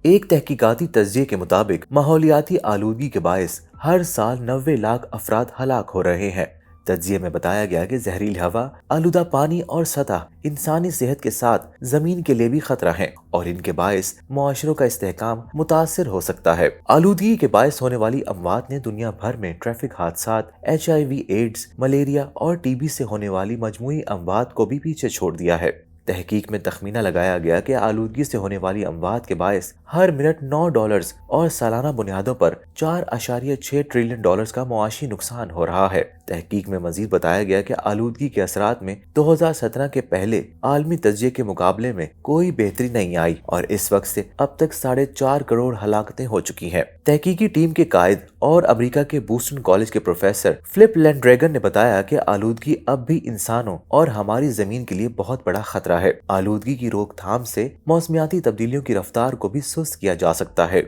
ایک تحقیقاتی تجزیے کے مطابق ماحولیاتی آلودگی کے باعث ہر سال 90 لاکھ افراد ہلاک ہو رہے ہیں۔ تجزیے میں بتایا گیا کہ زہریلی ہوا، آلودہ پانی اور سطح انسانی صحت کے ساتھ زمین کے لیے بھی خطرہ ہیں اور ان کے باعث معاشروں کا استحکام متاثر ہو سکتا ہے۔ آلودگی کے باعث ہونے والی اموات نے دنیا بھر میں ٹریفک حادثات، HIV ایڈز، ملیریا اور TB سے ہونے والی مجموعی اموات کو بھی پیچھے چھوڑ دیا ہے۔ تحقیق میں تخمینہ لگایا گیا کہ آلودگی سے ہونے والی اموات کے باعث ہر منٹ $9 اور سالانہ بنیادوں پر $4.6 ٹریلین کا معاشی نقصان ہو رہا ہے۔ تحقیق میں مزید بتایا گیا کہ آلودگی کے اثرات میں 2017 کے پہلے عالمی تجزیے کے مقابلے میں کوئی بہتری نہیں آئی اور اس وقت سے اب تک 4.5 کروڑ ہلاکتیں ہو چکی ہیں۔ تحقیقی ٹیم کے قائد اور امریکہ کے بوسٹن کالج کے پروفیسر فلپ لینڈریگن نے بتایا کہ آلودگی اب بھی انسانوں اور ہماری زمین کے لیے بہت بڑا خطرہ ہے۔ آلودگی کی روک تھام سے موسمیاتی تبدیلیوں کی رفتار کو بھی سست کیا جا سکتا ہے۔